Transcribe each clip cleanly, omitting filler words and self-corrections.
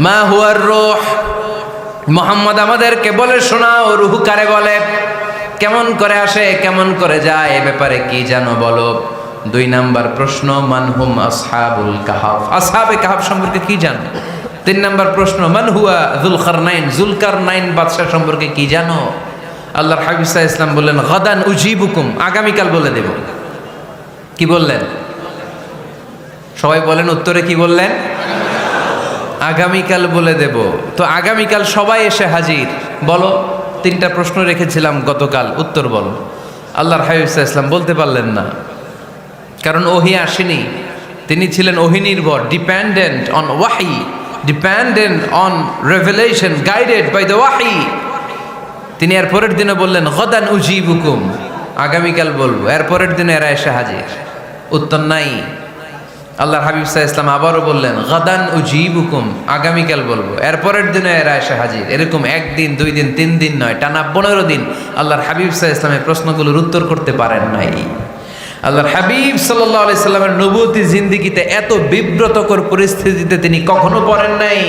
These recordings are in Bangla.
মা হুয়ার রূহ, মুহাম্মদ আমাদেরকে বলে শোনাও রূহ কারে বলে, কেমন করে আসে, কেমন করে যায়, এ ব্যাপারে কি জানো বলো। 2 নাম্বার প্রশ্ন, মানহুম আসহাবুল কাহাফ, আসহাবে কাহাফ সম্পর্কে কি জানো। 3 নাম্বার প্রশ্ন, মান হুয়া যুলকারনাইন, যুলকারনাইন বাদশা সম্পর্কে কি জানো। আল্লাহর হাবিব সাল্লাল্লাহু আলাইহি ওয়াসাল্লাম বললেন গাদান উজিবুকুম, আগামীকাল বলে দেব। কি বললেন? সবাই বলেন উত্তরে কি বললেন? আগামীকাল বলে দেব। তো আগামীকাল সবাই এসে হাজির। বলো, 3টা প্রশ্ন রেখেছিলাম গতকাল, উত্তর বলো। আল্লাহর হাবিব সাল্লাল্লাহু আলাইহি ওয়াসাল্লাম বলতে পারলেন না, কারণ ওহী আসেনি। তিনি ছিলেন ওহী নির্ভর, ডিপেন্ডেন্ট অন ওয়াহি, dependent on revelation, guided by the ওয়াহি। তিনি এর পরের দিনে বললেন গাদান উজিবুকুম, আগামীকাল বলবো। এর পরের দিনে এরা এসে হাজির, উত্তর নাই। আল্লাহর হাবিব সাল্লাল্লাহু আলাইহি ওয়াসাল্লাম আবারও বললেন গাদান উজিবুকুম, আগামীকাল বলবো। এর পরের দিনে এরা এসে হাজির। এরকম 1 দিন 2 দিন 3 দিন নয়, টানা 15 দিন আল্লাহর হাবিব সাল্লাল্লাহু আলাইহি ওয়াসাল্লামের প্রশ্নগুলোর উত্তর করতে পারেন নাই। আল্লাহর হাবিব সাল্লাল্লাহু আলাইহি সাল্লামের নবুয়তি জিন্দেগিতে এত বিব্রতকর পরিস্থিতিতে তিনি কখনো পড়েন নাই।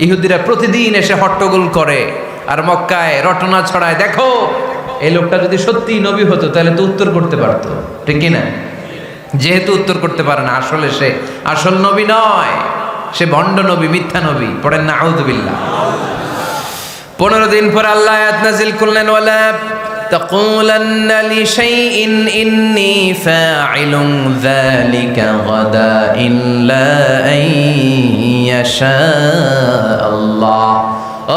ইহুদিরা প্রতিদিন এসে হট্টগোল করে আর মক্কায় রটনা ছড়ায়, দেখো এই লোকটা যদি সত্যি নবী হতো তাহলে তো উত্তর করতে পারতো, ঠিক কি না? যেহেতু উত্তর করতে পারে না, আসলে সে আসল নবী নয়, সে ভণ্ড নবী, মিথ্যা নবী। পড়েন না আউযুবিল্লাহ। 15 দিন পর আল্লাহ আয়াত নাযিল করলেন, ওয়ালা তাকুলান্না লিশাইইন ইন্নী ফাইলুন যালিকা গাদা ইল্লা আইয়াশা আল্লাহ।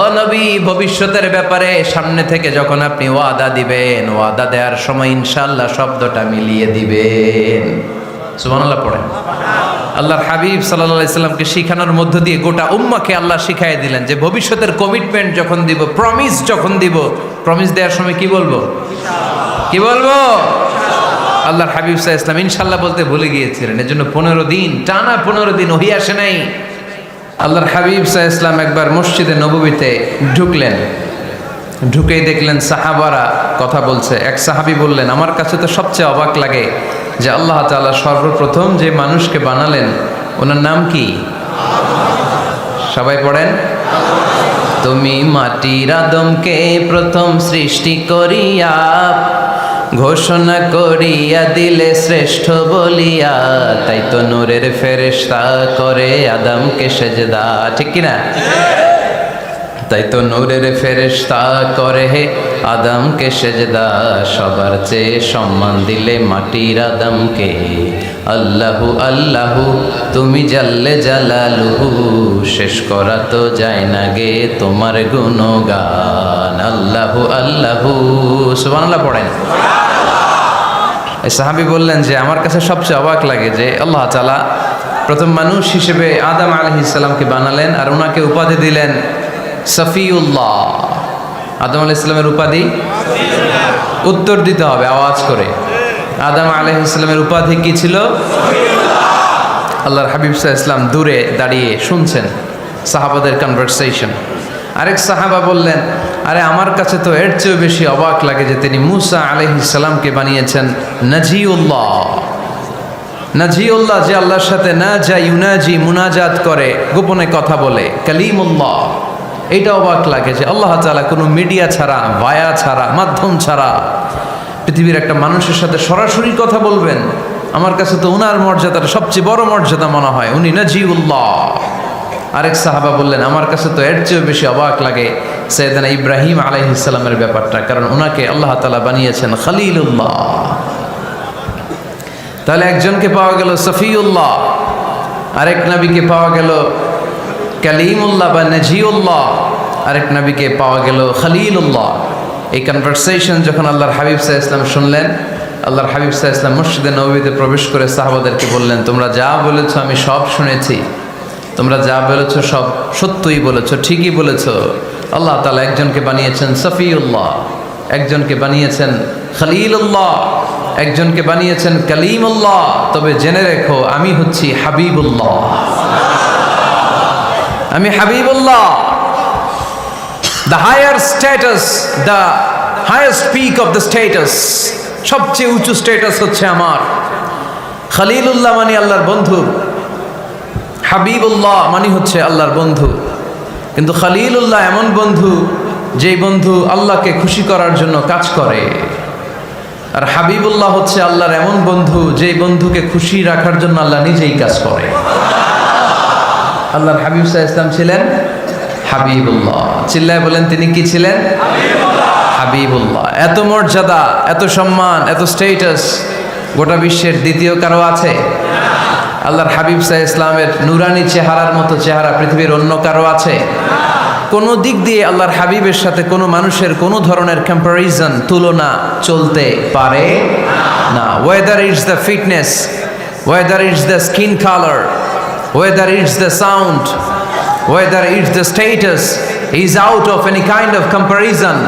ও নবী, ভবিষ্যতের ব্যাপারে সামনে থেকে যখন আপনি ওয়াদা দিবেন, ওয়াদা দেওয়ার সময় ইনশাআল্লাহ শব্দটা মিলিয়ে দিবেন। সুবহানাল্লাহ পড়েন। আল্লাহর হাবিব সাল্লাল্লাহু আলাইহি সাল্লামকে শিখানোর মধ্য দিয়ে গোটা উম্মাহকে আল্লাহ শিখাইয়ে দিলেন যে ভবিষ্যতের কমিটমেন্ট যখন দিব, প্রমিস যখন দিব, প্রমিস দেওয়ার সময় কি বলবো? কি বলবো? আল্লাহর হাবিব সাল্লাল্লাহু আলাইহি সাল্লাম ইনশাআল্লাহ বলতে ভুলে গিয়েছিলেন। এজন্য 15 দিন, টানা 15 দিন ওহী আসে নাই। আল্লাহর হাবিব সাল্লাল্লাহু আলাইহি ওয়াসাল্লাম একবার মসজিদে নববীতে ঢুকলেন, ঢুকেই দেখলেন সাহাবারা কথা বলছে। এক সাহাবী বললেন, আমার কাছে তো সবচেয়ে অবাক লাগে যে আল্লাহ তাআলা সর্বপ্রথম যে মানুষকে বানালেন ওনার নাম কি? সবাই পড়েন। তুমি মাটির আদমকে প্রথম সৃষ্টি করিয়া ঘোষণা করিয়া দিলে শ্রেষ্ঠ বলিয়া, তাই তো নূরের ফেরেশতা করে আদমকে সেজদা, ঠিক কিনা? তাই তো নূরের ফেরেশতা করে হে আদমকে সেজদা, সবার চেয়ে সম্মান দিলে মাটির আদমকে। আল্লাহু আল্লাহু তুমি জাল্লে জালালুহু, শেষ করা তো যায় না গে তোমার গুণগান। আল্লাহু আল্লাহু, সুবহানাল্লাহ পড়েন। সাহাবী বললেন যে আমার কাছে সবচেয়ে অবাক লাগে যে আল্লাহ তাআলা প্রথম মানুষ হিসেবে আদম আলাইহিস সালামকে বানালেন আর ওনাকে উপাধি দিলেন সফিউল্লাহ। আদম আলাইহিস সালামের উপাধি উত্তর দিতে হবে আওয়াজ করে। আদম আলাইহিস সালামের উপাধি কি ছিল? আল্লাহর হাবিব সাল্লাল্লাহু আলাইহি ওয়াসাল্লাম দূরে দাঁড়িয়ে শুনছেন সাহাবাদের কনভারসেশন। আরেক সাহাবা বললেন, আরে আমার কাছে তো এর চেয়েও বেশি অবাক লাগে যে তিনি মুসা আলাইহিস সালামকে বানিয়েছেন নাজিউল্লাহ। নাজিউল্লাহ, যে আল্লাহর সাথে না যা ইউনাজি মুনাজাত করে, গোপনে কথা বলে, কালিমুল্লাহ। এইটা অবাক লাগে যে আল্লাহ তাআলা কোনো মিডিয়া ছাড়া, ভায়া ছাড়া, মাধ্যম ছাড়া পৃথিবীর একটা মানুষের সাথে সরাসরি কথা বলবেন। আমার কাছে তো উনার মর্যাদাটা সবচেয়ে বড় মর্যাদা মনে হয়, উনি নাজিউল্লাহ। আরেক সাহাবা বললেন, আমার কাছে তো এর চেয়েও বেশি অবাক লাগে সাইয়েদনা ইব্রাহিম আলাইহিস সালামের ব্যাপারটা, কারণ ওনাকে আল্লাহ তাআলা বানিয়েছেন খলিলুল্লাহ। তাহলে একজনকে পাওয়া গেল সফিউল্লাহ, আরেক নবীকে পাওয়া গেল কালিমুল্লাহ বা নাজিউল্লাহ, আরেক নবীকে পাওয়া গেল খলিলুল্লাহ। এই কনভারসেশন যখন আল্লাহর হাবিব সাল্লাল্লাহু আলাইহি ওয়াসাল্লাম শুনলেন, আল্লাহর হাবিব সাল্লাল্লাহু আলাইহি ওয়াসাল্লাম মসজিদে নববীতে প্রবেশ করে সাহাবাদেরকে বললেন, তোমরা যা বলেছো আমি সব শুনেছি, তোমরা যা বলেছো সব সত্যই বলেছো, ঠিকই বলেছো। আল্লাহ তাআলা একজনকে বানিয়েছেন সফিউল্লাহ, একজনকে বানিয়েছেন খলিলুল্লাহ, একজনকে বানিয়েছেন কালিমুল্লাহ। তবে জেনে রেখো আমি হচ্ছি হাবিবুল্লাহ, আমি হাবিবুল্লাহ। The higher status, the highest peak of the status, সবচেয়ে উঁচু স্ট্যাটাস হচ্ছে আমার। খলিলুল্লাহ মানে আল্লাহর বন্ধু, হাবিবুল্লাহ মানে হচ্ছে আল্লাহর বন্ধু, কিন্তু খলিলুল্লাহ এমন বন্ধু যেই বন্ধু আল্লাহকে খুশি করার জন্য কাজ করে। আর হাবিবুল্লাহ হচ্ছে আল্লাহর এমন বন্ধু যেই বন্ধুকে খুশি রাখার জন্য আল্লাহ নিজেই কাজ করে। আল্লাহর হাবিব সাল্লাল্লাহু আলাইহি ওয়াসাল্লাম ছিলেন হাবিবুল্লাহ। চিল্লায় বলেন তিনি কি ছিলেন? হাবিবুল্লাহ। এত মর্যাদা, এত সম্মান, এত স্টেটাস গোটা বিশ্বের দ্বিতীয় কারো আছে? আল্লাহর হাবিব সাল্লাল্লাহু আলাইহি ওয়াসাল্লামের নুরানি চেহারার মতো চেহারা পৃথিবীর অন্য কারো আছে? কোনো দিক দিয়ে আল্লাহর হাবিবের সাথে কোনো মানুষের কোনো ধরনের কম্প্যারিজন, তুলনা চলতে পারে না। Whether it's the fitness, whether it's the skin colour, whether it's the sound, whether it's the status, he is out of any kind of comparison.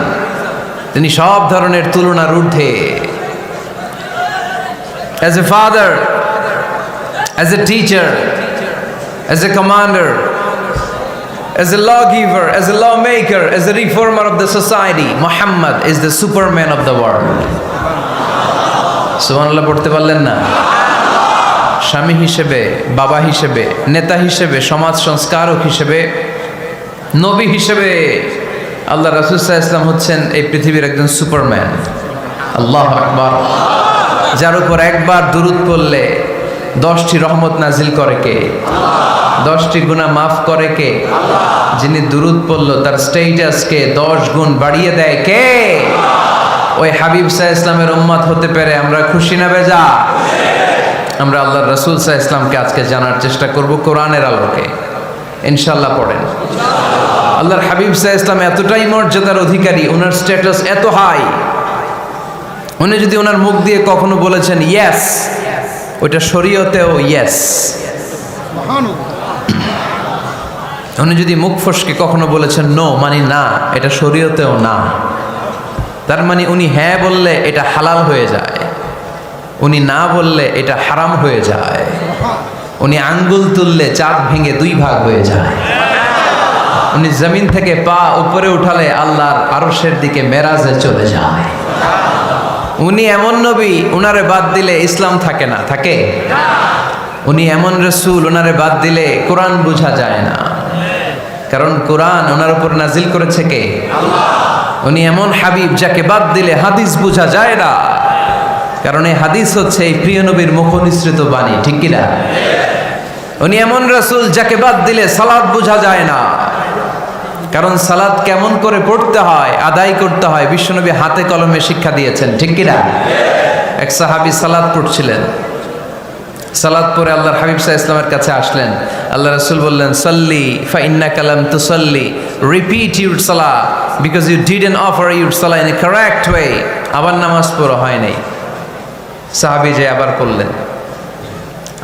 তিনি সব ধরনের তুলনার ঊর্ধ্বে। As a father, as a teacher, as a commander, as a lawgiver, as a lawmaker, as a reformer of the society, Muhammad is the superman of the world. সুবহানাল্লাহ পড়তে পারলেন না? স্বামী হিসেবে, বাবা হিসেবে, নেতা হিসেবে, সমাজ সংস্কারক হিসেবে, নবী হিসেবে আল্লাহ রাসূল সাল্লাল্লাহু আলাইহি ওয়াসাল্লাম হচ্ছেন এই পৃথিবীর একজন সুপারম্যান। আল্লাহু আকবার। যার উপর একবার দুরূদ পড়লে 10টি রহমত নাজিল করে কে? 10টি গুনাহ মাফ করে কে? যিনি দুরূদ পড়ল তার স্ট্যাটাসকে 10 গুণ বাড়িয়ে দেয় কে? ওই হাবিব সাল্লাল্লাহু আলাইহি ওয়াসাল্লামের উম্মত হতে পেরে আমরা খুশি না বেজা? আমরা আল্লাহর রাসূল সাল্লাল্লাহু আলাইহি ওয়াসাল্লামকে আজকে জানার চেষ্টা করব কোরআনের আলোকে। ইনশাআল্লাহ পড়েন। আল্লাহর হাবিব সাল্লাল্লাহু আলাইহি ওয়াসাল্লাম এতটাই মর্যাদার অধিকারী, ওনার স্ট্যাটাস এত হাই, উনি যদি ওনার মুখ দিয়ে কখনো বলেছেন ইয়েস, ওইটা শরীয়তেও ইয়েস। উনি যদি মুখ ফসকে কখনো বলেছেন নো, মানে না, এটা শরীয়তেও না। তার মানে উনি হ্যাঁ বললে এটা হালাল হয়ে যায়, উনি না বললে এটা হারাম হয়ে যায়। উনি আঙ্গুল তুললে চাঁদ ভেঙে 2 ভাগ হয়ে যায়। উনি জমিন থেকে পা উপরে উঠালে আল্লাহর আরশের দিকে মেরাজে চলে যায়। উনি এমন নবী, উনারে বাদ দিলে ইসলাম থাকে না, থাকে? উনি এমন রাসূল, উনারে বাদ দিলে কোরআন বোঝা যায় না, কারণ কোরআন ওনার উপর নাজিল করেছে কে? আল্লাহ। উনি এমন হাবিব যাকে বাদ দিলে হাদিস বোঝা যায় না, কারণ এই হাদিস হচ্ছে এই প্রিয় নবীর মুখনিসৃত বাণী, ঠিক কি না? উনি এমন রাসূল যাকে বাদ দিলে সালাত বোঝা যায় না, কারণ সালাত কেমন করে পড়তে হয়, আদায় করতে হয় বিশ্বনবী হাতে কলমে শিক্ষা দিয়েছেন, ঠিক কি না? এক সাহাবী সালাত পড়ছিলেন, সালাত পড়ে আল্লাহর হাবিব সাল্লাল্লাহু আলাইহি ওয়াসাল্লামের কাছে আসলেন। আল্লাহ রাসূল বললেন সাল্লি ফা ইন্নাকা লাম তুসাল্লি, repeat your salah because you didn't offer your salah in a correct way. আবার নামাজ পড়া হয় নাই। সাহাবী যে আবার পড়লেন,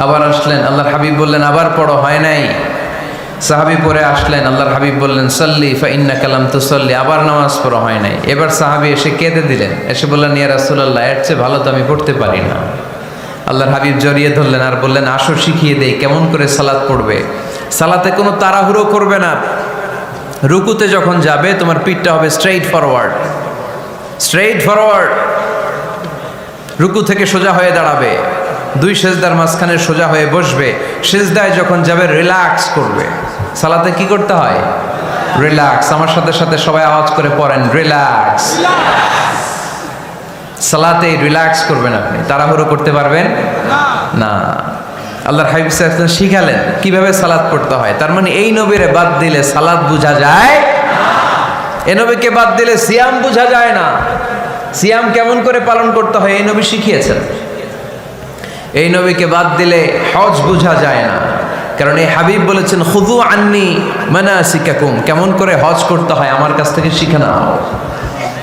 আবার আসলেন, আল্লাহর হাবিব বললেন আবার পড়ো, হয় নাই। সাহাবী পরে আসলেন, আল্লাহর হাবিব বললেন সাল্লি ফা ইন্নাকা লাম তুসাল্লি, আবার নামাজ পড়া হয় নাই। এবার সাহাবী এসে কেঁদে দিলেন, এসে বললেন ইয়া রাসূলুল্লাহ, এর চেয়ে ভালো তো আমি পড়তে পারি না। আল্লাহর হাবিব জড়িয়ে ধরলেন আর বললেন আসো শিখিয়ে দেই কেমন করে সালাত পড়বে। সালাতে কোনো তাড়াহুড়ো করবে না। রুকুতে যখন যাবে তোমার পিঠটা হবে স্ট্রেইট ফরওয়ার্ড, স্ট্রেইট ফরওয়ার্ড। রুকু থেকে সোজা হয়ে দাঁড়াবে, 2 সেজদার মাঝখানে সোজা হয়ে বসবে। সেজদায় যখন যাবে রিল্যাক্স করবে। সালাতে কি করতে হয়? রিল্যাক্স। আমার সাথে সাথে সবাই আওয়াজ করে পড়েন রিল্যাক্স। সালাতে রিল্যাক্স করবেন, আপনি তাড়াহুড়ো করতে পারবেন না। আল্লাহর হাবিব সাল্লাল্লাহু আলাইহি ওয়াসাল্লাম শিখালেন কিভাবে সালাত পড়তে হয়। তার মানে এই নবীরে বাদ দিলে সালাত বোঝা যায় না, এই নবীকে বাদ দিলে সিয়াম বোঝা যায় না। সিয়াম কেমন করে পালন করতে হয় এই নবী শিখিয়েছেন। এই নবীকে বাদ দিলে হজ বোঝা যায় না, কারণ এই হাবিব বলেছেন খুযু আন্নী মানাসিকাকুম, কেমন করে হজ করতে হয় আমার কাছ থেকে শিখে নাও।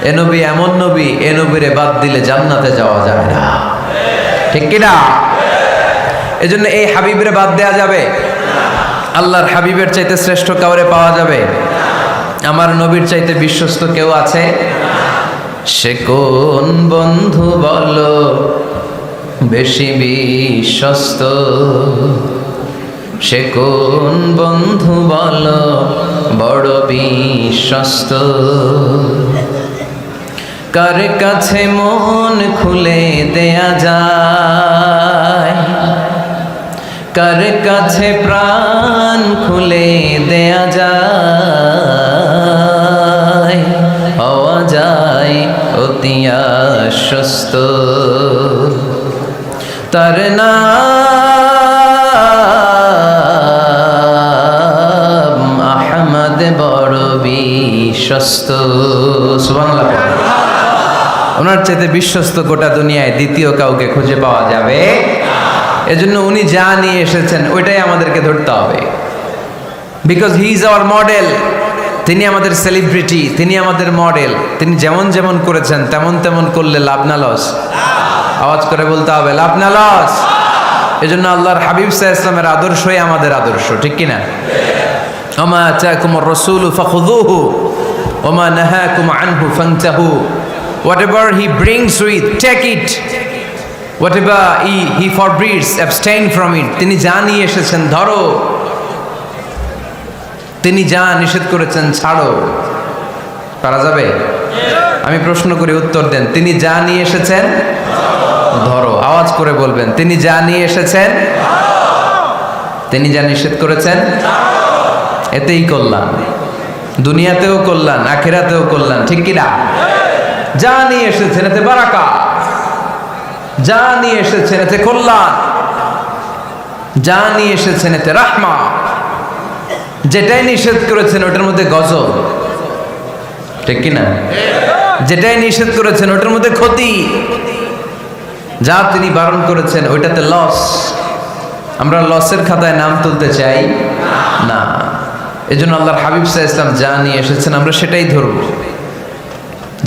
এ নবী এমন নবী, এ নবীরে বাদ দিলে জান্নাতে যাওয়া যায় না, ঠিক কিনা? এজন্য এই হাবিবরে বাদ দেয়া যাবে? আল্লাহর হাবিবের চাইতে শ্রেষ্ঠ কাউরে পাওয়া যাবে? আমার নবীর চাইতে বিশ্বস্ত কেউ আছে? সে কোন বন্ধু বলো বেশি বিশ্বস্ত, সে কোন বন্ধু বলো বড় বিশ্বস্ত, কার কাছে মন খুলে দেয়া যায়, কার কাছে প্রাণ খুলে দেয়া যায়, হওয়া যায় অতি আশ্বস্ত। তার নাম আহমদ বড় বিশ্বস্ত। সুবহানাল্লাহ। ওনার চাইতে বিশ্বস্ত গোটা দুনিয়ায় দ্বিতীয় কাউকে খুঁজে পাওয়া যাবে। এজন্য উনি যা নিয়ে এসেছেন ওইটাই আমাদেরকে ধরতে হবে, because he is our model. তিনি আমাদের সেলিব্রিটি, তিনি আমাদের মডেল। তিনি যেমন যেমন করেছেন তেমন তেমন করলে লাভ না লস? আওয়াজ করে বলতে হবে লাভ না লস। এজন্য আল্লাহর হাবিব সাল্লাল্লাহু আলাইহি ওয়াসাল্লামের আদর্শই আমাদের আদর্শ, ঠিক কিনা? ওমা আতাকুমুর রাসূলু ফাখুযুহু ওমা নাহাকুম আনহু ফান্তাহু। Whatever he brings with, take it. Whatever he forbids, abstain from it. তিনি যা নিয়ে এসেছেন ধরো, তিনি যা নিষেধ করেছেন ছাড়ো। পারা যাবে? আমি প্রশ্ন করি, উত্তর দেন। তিনি যা নিয়ে এসেছেন ধরো। আওয়াজ করে বলবেন, তিনি যা নিয়ে এসেছেন, তিনি যা নিষেধ করেছেন এতেই কল্যাণ, দুনিয়াতেও কল্যাণ, আখিরাতেও কল্যাণ, ঠিক কিনা? যা নিয়ে এসেছেন এতে বারাকা, যা নিয়ে এসেছেন এতে কল্যাণ, যা নিয়ে এসেছেন এতে রাহমা। যেটাই নিষেধ করেছেন ওটার মধ্যে গজব, ঠিক কিনা? যেটাই নিষেধ করেছেন ওটার মধ্যে ক্ষতি, যা তিনি বারণ করেছেন ওইটাতে লস। আমরা লসের খাতায় নাম তুলতে চাই না। এজন্য আল্লাহর হাবিব সাল্লাল্লাহু আলাইহি ওয়াসাল্লাম যা নিয়ে এসেছেন আমরা সেটাই ধরব,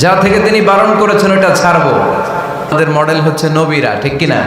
যা থেকে তিনি বারণ করেছেন ওটা ছাড়বো। আমাদের মডেল হচ্ছে নবীরা, ঠিক কিনা?